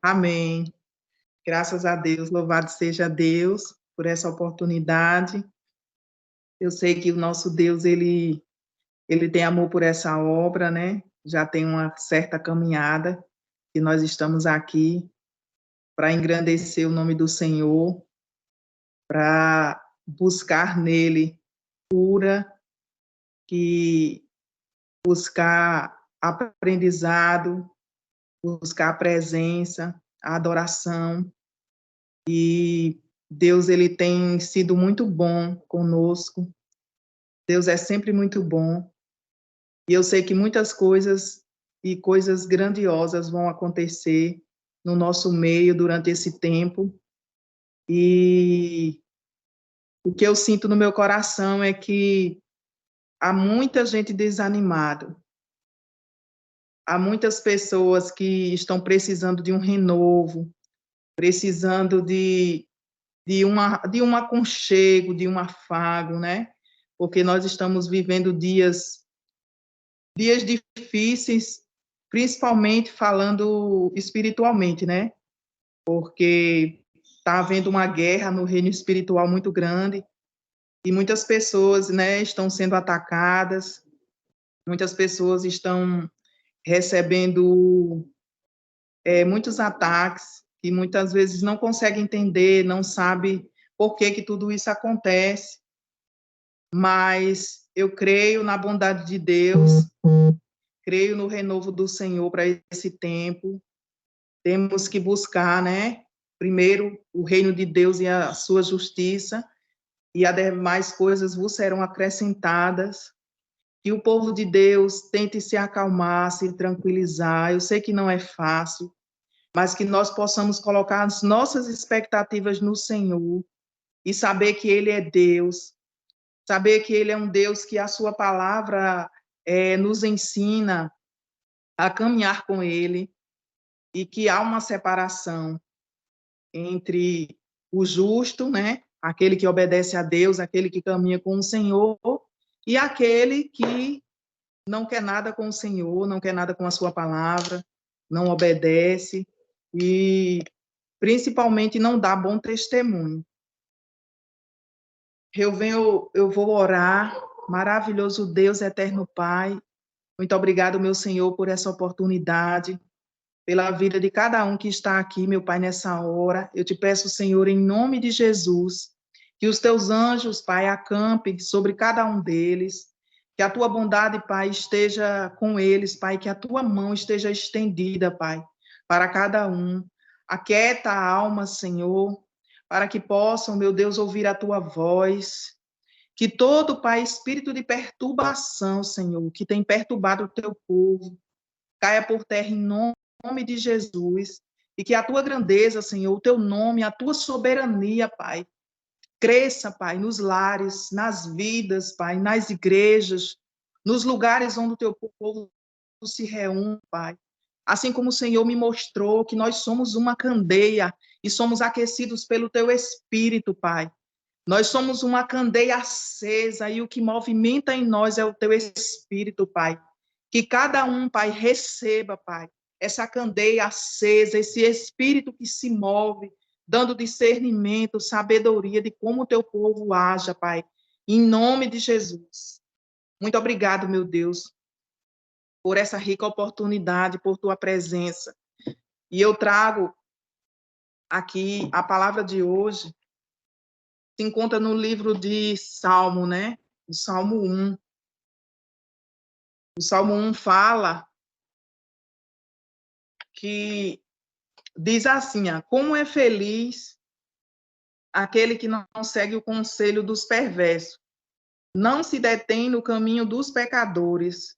Amém. Graças a Deus, louvado seja Deus por essa oportunidade. Eu sei que o nosso Deus, ele tem amor por essa obra, né? Já tem uma certa caminhada que nós estamos aqui para engrandecer o nome do Senhor, para buscar nele cura, que buscar aprendizado, buscar a presença, a adoração. E Deus, ele tem sido muito bom conosco. Deus é sempre muito bom. E eu sei que muitas coisas e coisas grandiosas vão acontecer no nosso meio durante esse tempo. E o que eu sinto no meu coração é que há muita gente desanimada. Há muitas pessoas que estão precisando de um renovo, precisando de um aconchego, de um afago, né? Porque nós estamos vivendo dias difíceis, principalmente falando espiritualmente, né? Porque está havendo uma guerra no reino espiritual muito grande e muitas pessoas, né, estão sendo atacadas, muitas pessoas estão recebendo muitos ataques e muitas vezes não conseguem entender, não sabe por que tudo isso acontece, mas eu creio na bondade de Deus, creio no renovo do Senhor para esse tempo. Temos que buscar, né, primeiro o reino de Deus e a sua justiça, e as demais coisas vos serão acrescentadas. Que o povo de Deus tente se acalmar, se tranquilizar. Eu sei que não é fácil, mas que nós possamos colocar as nossas expectativas no Senhor e saber que Ele é Deus, saber que Ele é um Deus que a sua palavra nos ensina a caminhar com Ele e que há uma separação entre o justo, né, aquele que obedece a Deus, aquele que caminha com o Senhor, e aquele que não quer nada com o Senhor, não quer nada com a sua palavra, não obedece e principalmente não dá bom testemunho. Eu vou orar. Maravilhoso Deus, eterno Pai, muito obrigado, meu Senhor, por essa oportunidade, pela vida de cada um que está aqui, meu Pai, nessa hora. Eu te peço, Senhor, em nome de Jesus, que os teus anjos, Pai, acampem sobre cada um deles, que a tua bondade, Pai, esteja com eles, Pai, que a tua mão esteja estendida, Pai, para cada um. Aquieta a alma, Senhor, para que possam, meu Deus, ouvir a tua voz. Que todo, Pai, espírito de perturbação, Senhor, que tem perturbado o teu povo, caia por terra em nome de Jesus, e que a tua grandeza, Senhor, o teu nome, a tua soberania, Pai, cresça, Pai, nos lares, nas vidas, Pai, nas igrejas, nos lugares onde o teu povo se reúne, Pai. Assim como o Senhor me mostrou que nós somos uma candeia e somos aquecidos pelo teu Espírito, Pai. Nós somos uma candeia acesa e o que movimenta em nós é o teu Espírito, Pai. Que cada um, Pai, receba, Pai, essa candeia acesa, esse Espírito que se move, dando discernimento, sabedoria de como o teu povo haja, Pai, em nome de Jesus. Muito obrigado, meu Deus, por essa rica oportunidade, por tua presença. E eu trago aqui a palavra de hoje, se encontra no livro de Salmo, né? O Salmo 1. O Salmo 1 fala que diz assim, como é feliz aquele que não segue o conselho dos perversos, não se detém no caminho dos pecadores,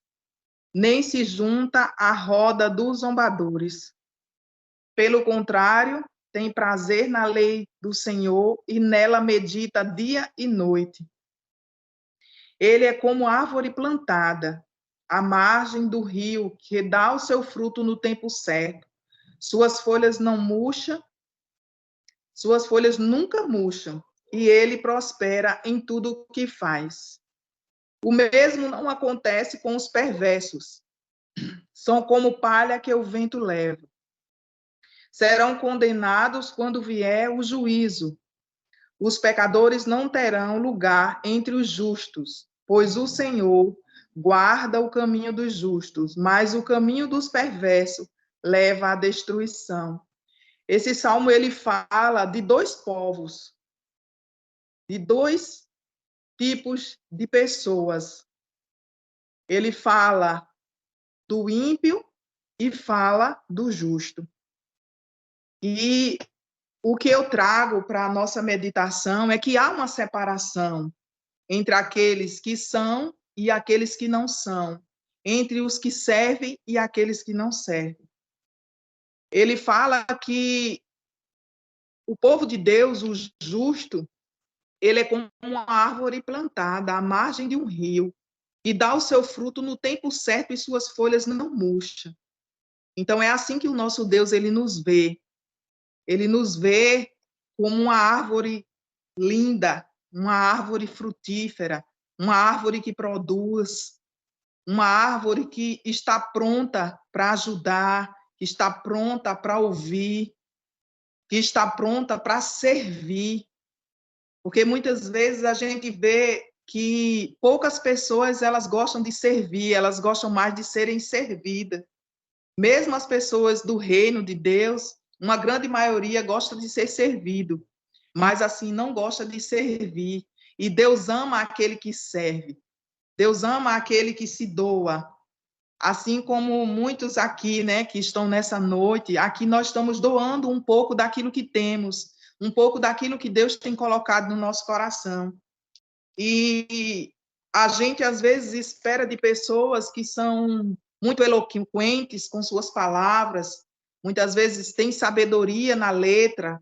nem se junta à roda dos zombadores. Pelo contrário, tem prazer na lei do Senhor e nela medita dia e noite. Ele é como árvore plantada à margem do rio, que dá o seu fruto no tempo certo. Suas folhas não murcham, suas folhas nunca murcham, e ele prospera em tudo o que faz. O mesmo não acontece com os perversos. São como palha que o vento leva. serão condenados quando vier o juízo. Os pecadores não terão lugar entre os justos, pois o Senhor guarda o caminho dos justos, mas o caminho dos perversos leva à destruição. Esse salmo ele fala de dois povos, de dois tipos de pessoas. Ele fala do ímpio e fala do justo. E o que eu trago para a nossa meditação é que há uma separação entre aqueles que são e aqueles que não são, entre os que servem e aqueles que não servem. Ele fala que o povo de Deus, o justo, ele é como uma árvore plantada à margem de um rio, e dá o seu fruto no tempo certo e suas folhas não murcham. Então é assim que o nosso Deus ele nos vê. Ele nos vê como uma árvore linda, uma árvore frutífera, uma árvore que produz, uma árvore que está pronta para ajudar, que está pronta para ouvir, que está pronta para servir. Porque muitas vezes a gente vê que poucas pessoas elas gostam de servir, elas gostam mais de serem servidas. Mesmo as pessoas do reino de Deus, uma grande maioria gosta de ser servido, mas assim não gosta de servir. E Deus ama aquele que serve. Deus ama aquele que se doa. Assim como muitos aqui, né, que estão nessa noite, aqui nós estamos doando um pouco daquilo que temos, um pouco daquilo que Deus tem colocado no nosso coração. E a gente, às vezes, espera de pessoas que são muito eloquentes com suas palavras, muitas vezes têm sabedoria na letra,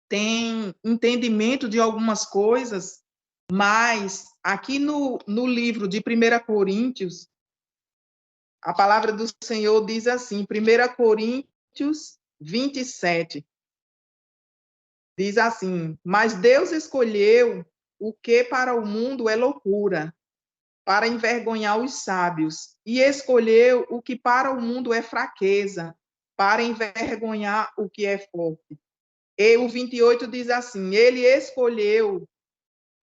têm entendimento de algumas coisas, mas aqui no livro de 1 Coríntios, a palavra do Senhor diz assim, 1 Coríntios 27, diz assim, mas Deus escolheu o que para o mundo é loucura, para envergonhar os sábios, e escolheu o que para o mundo é fraqueza, para envergonhar o que é forte. E o 28 diz assim, ele escolheu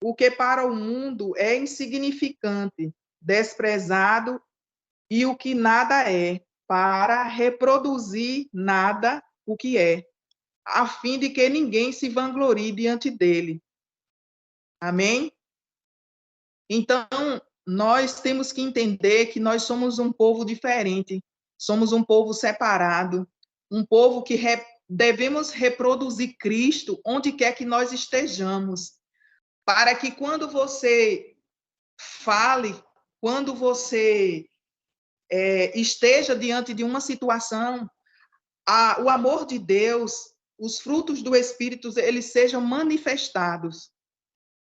o que para o mundo é insignificante, desprezado, e o que nada é, para reproduzir nada o que é, a fim de que ninguém se vanglorie diante dele. Amém? Então, nós temos que entender que nós somos um povo diferente, somos um povo separado, um povo que devemos reproduzir Cristo onde quer que nós estejamos, para que quando você fale, quando você esteja diante de uma situação, o amor de Deus, os frutos do Espírito, eles sejam manifestados.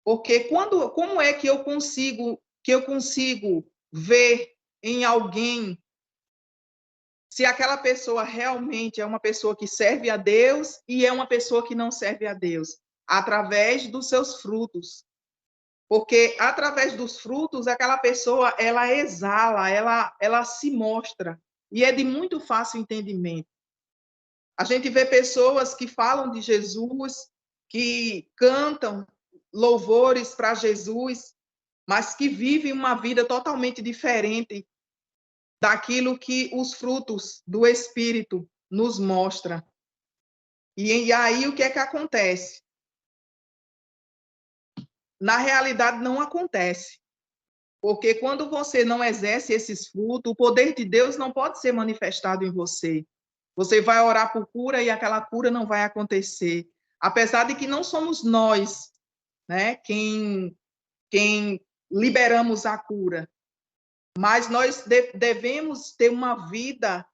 Porque como é que eu consigo ver em alguém se aquela pessoa realmente é uma pessoa que serve a Deus e é uma pessoa que não serve a Deus? Através dos seus frutos. Porque através dos frutos, aquela pessoa, ela exala, ela se mostra. E é de muito fácil entendimento. A gente vê pessoas que falam de Jesus, que cantam louvores para Jesus, mas que vivem uma vida totalmente diferente daquilo que os frutos do Espírito nos mostram. E aí o que é que acontece? Na realidade, não acontece. Porque quando você não exerce esses frutos, o poder de Deus não pode ser manifestado em você. Você vai orar por cura e aquela cura não vai acontecer. Apesar de que não somos nós, né, quem liberamos a cura, mas nós devemos ter uma vida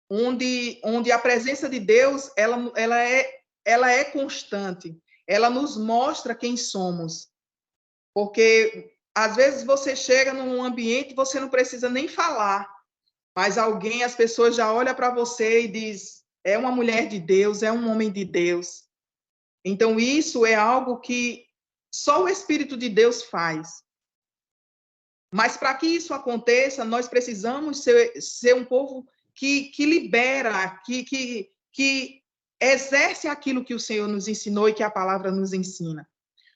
onde a presença de Deus ela é constante, ela nos mostra quem somos, porque às vezes você chega num ambiente e você não precisa nem falar, mas as pessoas já olham para você e diz, é uma mulher de Deus, é um homem de Deus. Então isso é algo que só o Espírito de Deus faz. Mas para que isso aconteça, nós precisamos ser um povo que libera, que exerce aquilo que o Senhor nos ensinou e que a palavra nos ensina.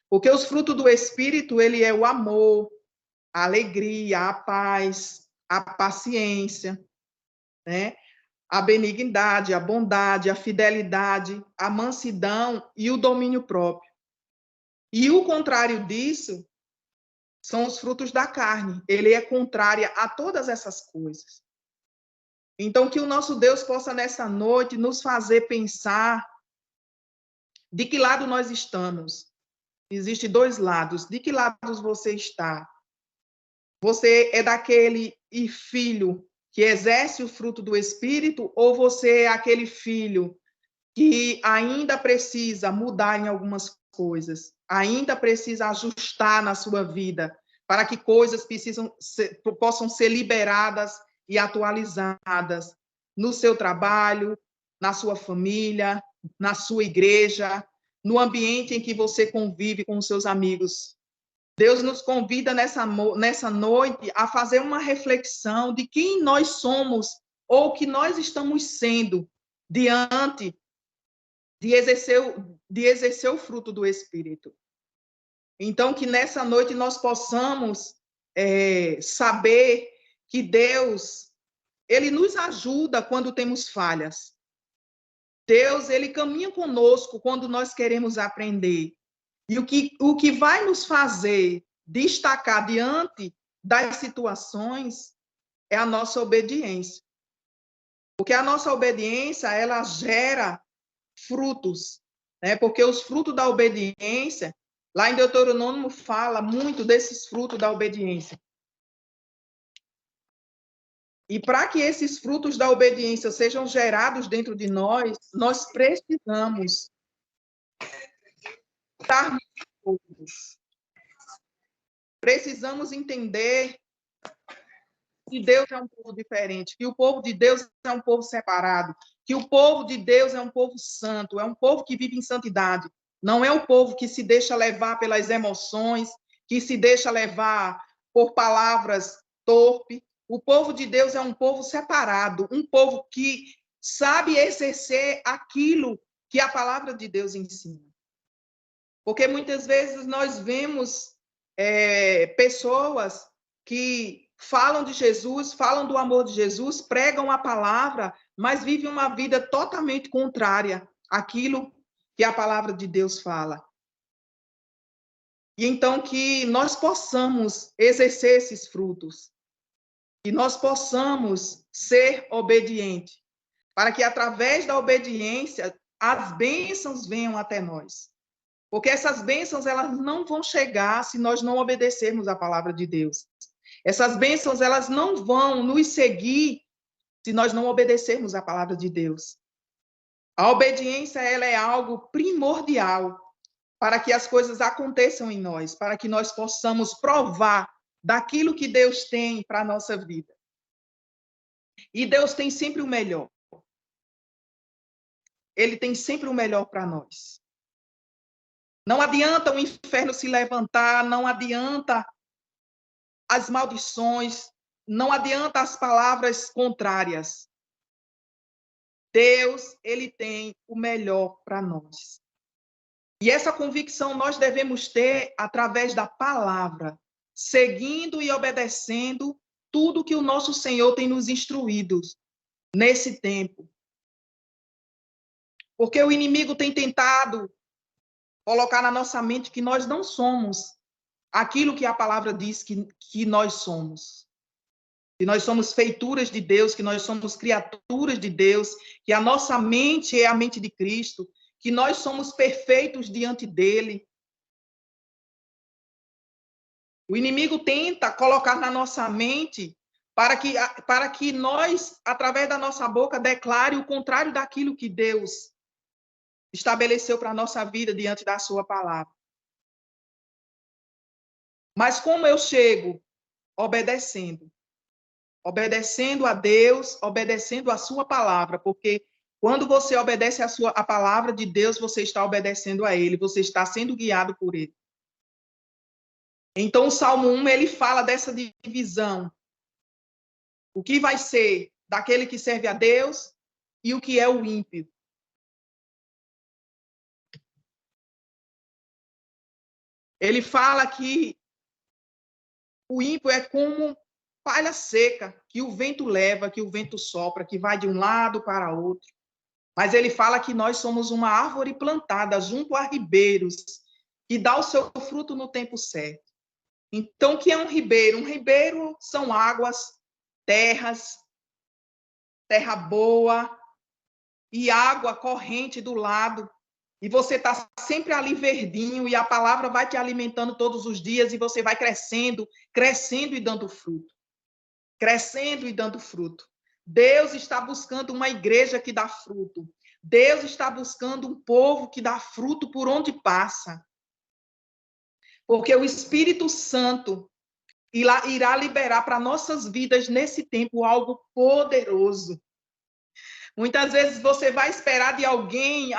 Porque os frutos do Espírito, ele é o amor, a alegria, a paz, a paciência, né? A benignidade, a bondade, a fidelidade, a mansidão e o domínio próprio. E o contrário disso são os frutos da carne. Ele é contrária a todas essas coisas. Então, que o nosso Deus possa, nessa noite, nos fazer pensar de que lado nós estamos. Existem dois lados. De que lados você está? Você é daquele filho que exerce o fruto do Espírito, ou você é aquele filho que ainda precisa mudar em algumas coisas, ainda precisa ajustar na sua vida, para que coisas possam ser liberadas e atualizadas no seu trabalho, na sua família, na sua igreja, no ambiente em que você convive com os seus amigos. Deus nos convida nessa noite a fazer uma reflexão de quem nós somos ou que nós estamos sendo diante de exercer o fruto do Espírito. Então, que nessa noite nós possamos saber que Deus, ele nos ajuda quando temos falhas. Deus, ele caminha conosco quando nós queremos aprender. E o que vai nos fazer destacar diante das situações é a nossa obediência. Porque a nossa obediência, ela gera frutos, né? Porque os frutos da obediência, lá em Deuteronômio fala muito desses frutos da obediência. E para que esses frutos da obediência sejam gerados dentro de nós, nós precisamos estar todos. Precisamos entender que Deus é um povo diferente, que o povo de Deus é um povo separado, que o povo de Deus é um povo santo, é um povo que vive em santidade. Não é o povo que se deixa levar pelas emoções, que se deixa levar por palavras torpes. O povo de Deus é um povo separado, um povo que sabe exercer aquilo que a palavra de Deus ensina. Porque muitas vezes nós vemos pessoas que falam de Jesus, falam do amor de Jesus, pregam a palavra, mas vivem uma vida totalmente contrária àquilo que a palavra de Deus fala. E então que nós possamos exercer esses frutos, que nós possamos ser obedientes, para que através da obediência as bênçãos venham até nós. Porque essas bênçãos, elas não vão chegar se nós não obedecermos a palavra de Deus. Essas bênçãos, elas não vão nos seguir se nós não obedecermos a palavra de Deus. A obediência, ela é algo primordial para que as coisas aconteçam em nós, para que nós possamos provar daquilo que Deus tem para a nossa vida. E Deus tem sempre o melhor. Ele tem sempre o melhor para nós. Não adianta o inferno se levantar, não adianta as maldições, não adianta as palavras contrárias. Deus, ele tem o melhor para nós. E essa convicção nós devemos ter através da palavra, seguindo e obedecendo tudo que o nosso Senhor tem nos instruído nesse tempo. Porque o inimigo tem tentado colocar na nossa mente que nós não somos aquilo que a palavra diz que nós somos. Que nós somos feituras de Deus, que nós somos criaturas de Deus, que a nossa mente é a mente de Cristo, que nós somos perfeitos diante dele. O inimigo tenta colocar na nossa mente para que nós, através da nossa boca, declare o contrário daquilo que Deus estabeleceu para a nossa vida diante da sua palavra. Mas como eu chego? Obedecendo a Deus, obedecendo a sua palavra, porque quando você obedece a palavra de Deus, você está obedecendo a ele, você está sendo guiado por ele. Então, o Salmo 1, ele fala dessa divisão. O que vai ser daquele que serve a Deus e o que é o ímpio. Ele fala que o ímpio é como palha seca, que o vento leva, que o vento sopra, que vai de um lado para outro. Mas ele fala que nós somos uma árvore plantada junto a ribeiros, que dá o seu fruto no tempo certo. Então, o que é um ribeiro? Um ribeiro são águas, terras, terra boa e água corrente do lado. E você está sempre ali verdinho e a palavra vai te alimentando todos os dias e você vai crescendo, crescendo e dando fruto. Crescendo e dando fruto. Deus está buscando uma igreja que dá fruto. Deus está buscando um povo que dá fruto por onde passa. Porque o Espírito Santo irá liberar para nossas vidas nesse tempo algo poderoso. Muitas vezes você vai esperar de alguém,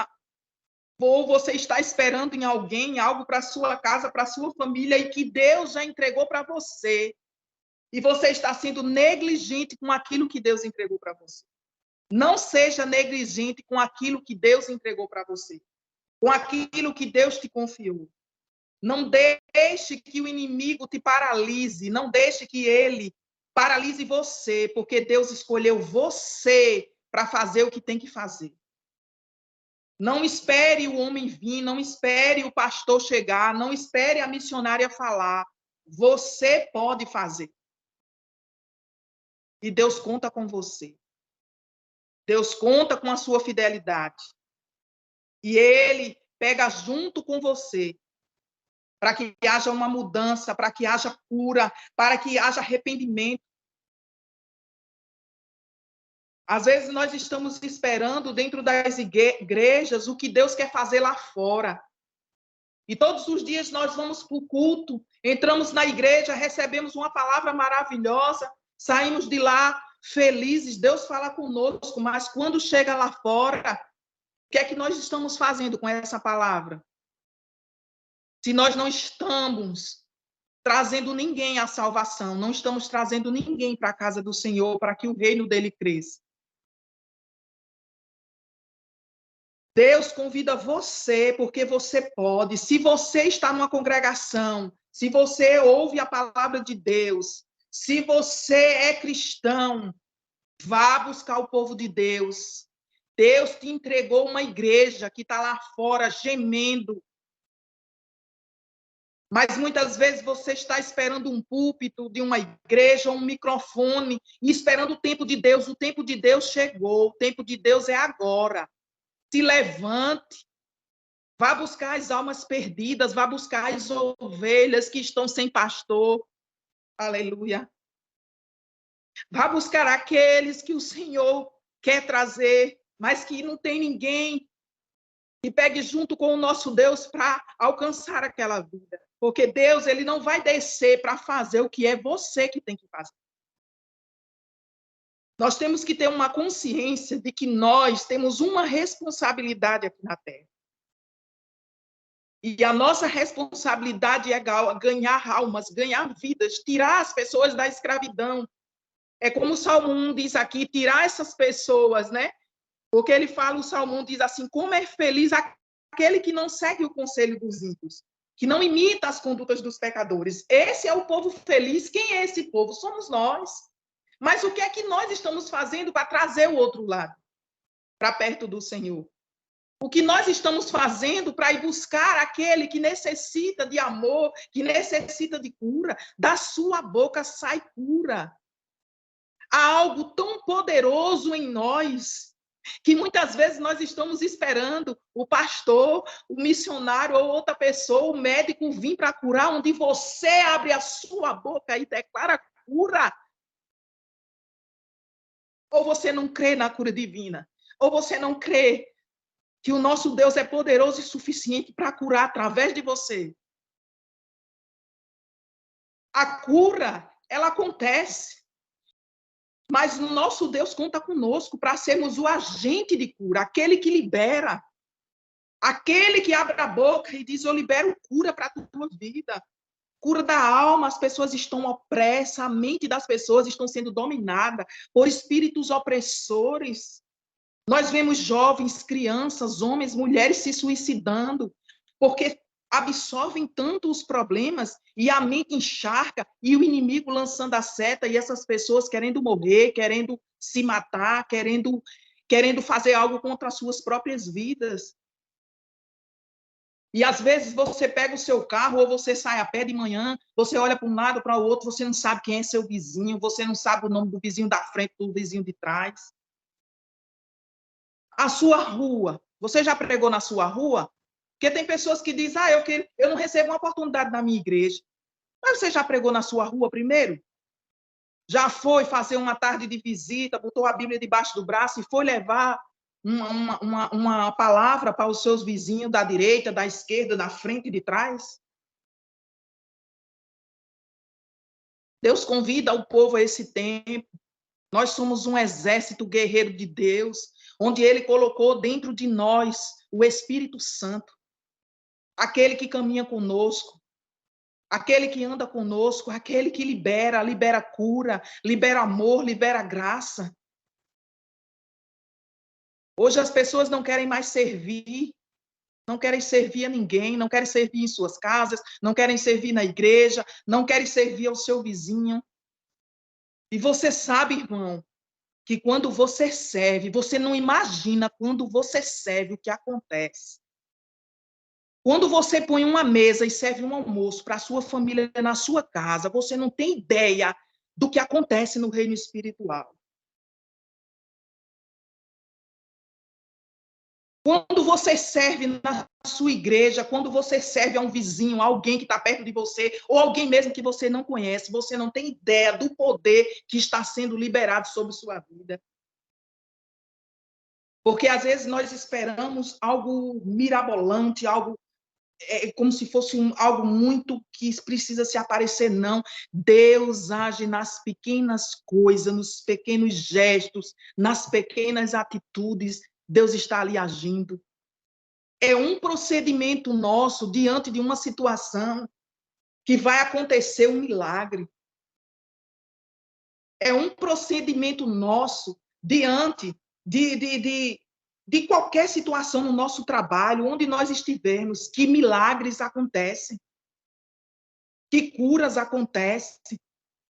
ou você está esperando em alguém algo para sua casa, para sua família, e que Deus já entregou para você. E você está sendo negligente com aquilo que Deus entregou para você. Não seja negligente com aquilo que Deus entregou para você, com aquilo que Deus te confiou. Não deixe que o inimigo te paralise, não deixe que ele paralise você, porque Deus escolheu você para fazer o que tem que fazer. Não espere o homem vir, não espere o pastor chegar, não espere a missionária falar. Você pode fazer. E Deus conta com você. Deus conta com a sua fidelidade. E ele pega junto com você para que haja uma mudança, para que haja cura, para que haja arrependimento. Às vezes nós estamos esperando dentro das igrejas o que Deus quer fazer lá fora. E todos os dias nós vamos para o culto, entramos na igreja, recebemos uma palavra maravilhosa, saímos de lá felizes, Deus fala conosco, mas quando chega lá fora, o que é que nós estamos fazendo com essa palavra? Se nós não estamos trazendo ninguém à salvação, não estamos trazendo ninguém para a casa do Senhor, para que o reino dele cresça. Deus convida você, porque você pode. Se você está numa congregação, se você ouve a palavra de Deus, se você é cristão, vá buscar o povo de Deus. Deus te entregou uma igreja que está lá fora gemendo. Mas muitas vezes você está esperando um púlpito de uma igreja, um microfone, e esperando o tempo de Deus. O tempo de Deus chegou, o tempo de Deus é agora. Se levante, vá buscar as almas perdidas, vá buscar as ovelhas que estão sem pastor. Aleluia. Vá buscar aqueles que o Senhor quer trazer, mas que não tem ninguém. E pegue junto com o nosso Deus para alcançar aquela vida. Porque Deus, ele não vai descer para fazer o que é você que tem que fazer. Nós temos que ter uma consciência de que nós temos uma responsabilidade aqui na Terra. E a nossa responsabilidade é ganhar almas, ganhar vidas, tirar as pessoas da escravidão. É como o Salmo 1 diz aqui, tirar essas pessoas, né? Porque ele fala, o Salmo 1 diz assim, como é feliz aquele que não segue o conselho dos ímpios, que não imita as condutas dos pecadores. Esse é o povo feliz. Quem é esse povo? Somos nós. Mas o que é que nós estamos fazendo para trazer o outro lado, para perto do Senhor? O que nós estamos fazendo para ir buscar aquele que necessita de amor, que necessita de cura? Da sua boca sai cura. Há algo tão poderoso em nós, que muitas vezes nós estamos esperando o pastor, o missionário ou outra pessoa, o médico vir para curar, onde você abre a sua boca e declara cura. Ou você não crê na cura divina, ou você não crê que o nosso Deus é poderoso e suficiente para curar através de você. A cura, ela acontece. Mas o nosso Deus conta conosco para sermos o agente de cura, aquele que libera, aquele que abre a boca e diz, eu libero cura para a tua vida. Cura da alma, as pessoas estão opressas, a mente das pessoas estão sendo dominada por espíritos opressores. Nós vemos jovens, crianças, homens, mulheres se suicidando, porque absorvem tanto os problemas e a mente encharca e o inimigo lançando a seta e essas pessoas querendo morrer, querendo se matar, querendo fazer algo contra as suas próprias vidas. E às vezes você pega o seu carro ou você sai a pé de manhã, você olha para um lado, para o outro, você não sabe quem é seu vizinho, você não sabe o nome do vizinho da frente, do vizinho de trás. A sua rua, você já pregou na sua rua? Porque tem pessoas que dizem, eu não recebo uma oportunidade na minha igreja. Mas você já pregou na sua rua primeiro? Já foi fazer uma tarde de visita, botou a Bíblia debaixo do braço e foi levar uma palavra para os seus vizinhos da direita, da esquerda, da frente e de trás? Deus convida o povo a esse tempo. Nós somos um exército guerreiro de Deus, onde Ele colocou dentro de nós o Espírito Santo, aquele que caminha conosco, aquele que anda conosco, aquele que libera cura, libera amor, libera graça. Hoje as pessoas não querem mais servir, não querem servir a ninguém, não querem servir em suas casas, não querem servir na igreja, não querem servir ao seu vizinho. E você sabe, irmão, que quando você serve, você não imagina quando você serve o que acontece. Quando você põe uma mesa e serve um almoço para a sua família na sua casa, você não tem ideia do que acontece no reino espiritual. Quando você serve na sua igreja, quando você serve a um vizinho, a alguém que está perto de você, ou alguém mesmo que você não conhece, você não tem ideia do poder que está sendo liberado sobre sua vida. Porque às vezes nós esperamos algo mirabolante, algo como se fosse algo muito que precisa se aparecer, não. Deus age nas pequenas coisas, nos pequenos gestos, nas pequenas atitudes. Deus está ali agindo. É um procedimento nosso diante de uma situação que vai acontecer um milagre. É um procedimento nosso diante de qualquer situação no nosso trabalho, onde nós estivermos, que milagres acontecem, que curas acontecem,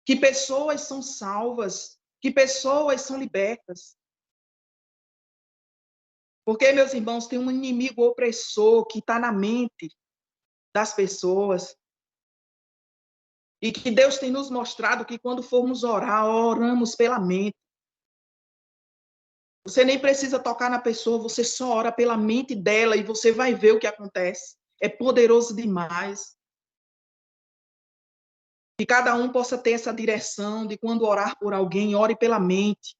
que pessoas são salvas, que pessoas são libertas. Porque, meus irmãos, tem um inimigo opressor que está na mente das pessoas. E que Deus tem nos mostrado que quando formos orar, oramos pela mente. Você nem precisa tocar na pessoa, você só ora pela mente dela e você vai ver o que acontece. É poderoso demais. Que cada um possa ter essa direção de quando orar por alguém, ore pela mente,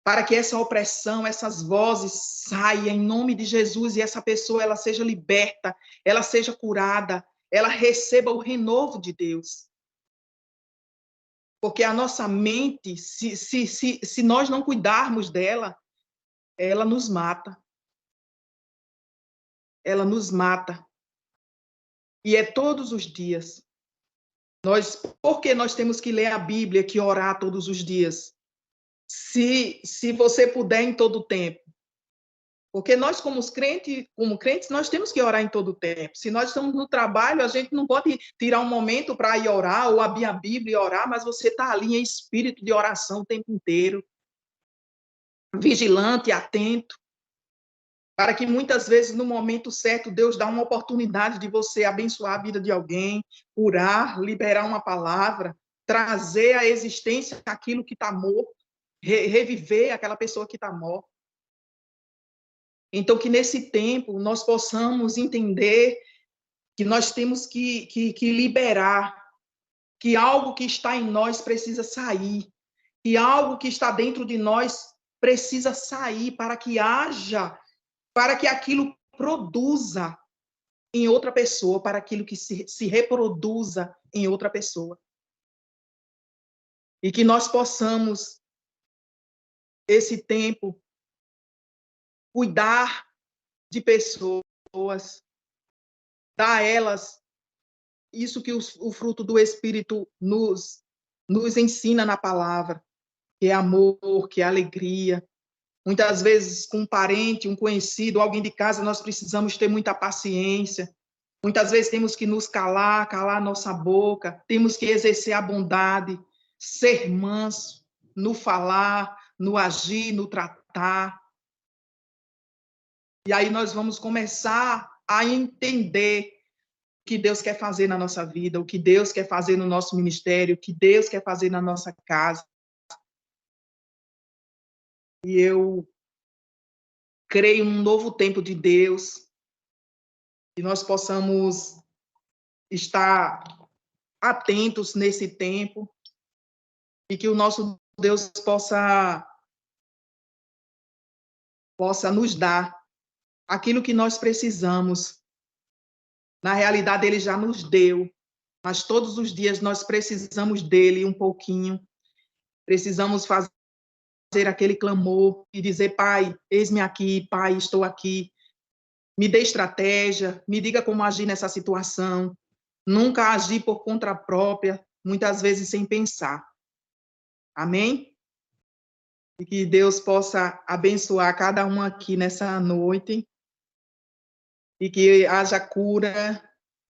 para que essa opressão, essas vozes saiam em nome de Jesus e essa pessoa ela seja liberta, ela seja curada, ela receba o renovo de Deus. Porque a nossa mente, se nós não cuidarmos dela, ela nos mata. Ela nos mata. E é todos os dias. Por que nós temos que ler a Bíblia, que orar todos os dias? Se você puder em todo o tempo. Porque nós, como crentes, nós temos que orar em todo o tempo. Se nós estamos no trabalho, a gente não pode tirar um momento para ir orar ou abrir a Bíblia e orar, mas você está ali em espírito de oração o tempo inteiro, vigilante, atento, para que muitas vezes, no momento certo, Deus dá uma oportunidade de você abençoar a vida de alguém, curar, liberar uma palavra, trazer à existência aquilo que está morto, reviver aquela pessoa que está morta. Então, que nesse tempo nós possamos entender que nós temos que liberar, que algo que está em nós precisa sair, que algo que está dentro de nós precisa sair para que haja, para que aquilo produza em outra pessoa, para aquilo que se reproduza em outra pessoa. E que nós possamos, esse tempo, cuidar de pessoas, dar a elas isso que o fruto do Espírito nos ensina na palavra, que é amor, que é alegria. Muitas vezes, com um parente, um conhecido, alguém de casa, nós precisamos ter muita paciência. Muitas vezes temos que nos calar, calar nossa boca, temos que exercer a bondade, ser manso no falar, no agir, no tratar. E aí nós vamos começar a entender o que Deus quer fazer na nossa vida, o que Deus quer fazer no nosso ministério, o que Deus quer fazer na nossa casa. E eu creio num novo tempo de Deus, que nós possamos estar atentos nesse tempo e que o nosso Deus possa nos dar aquilo que nós precisamos. Na realidade, Ele já nos deu, mas todos os dias nós precisamos dele um pouquinho. Precisamos fazer aquele clamor e dizer: Pai, eis-me aqui, Pai, estou aqui. Me dê estratégia, me diga como agir nessa situação. Nunca agir por conta própria, muitas vezes sem pensar. Amém? E que Deus possa abençoar cada um aqui nessa noite e que haja cura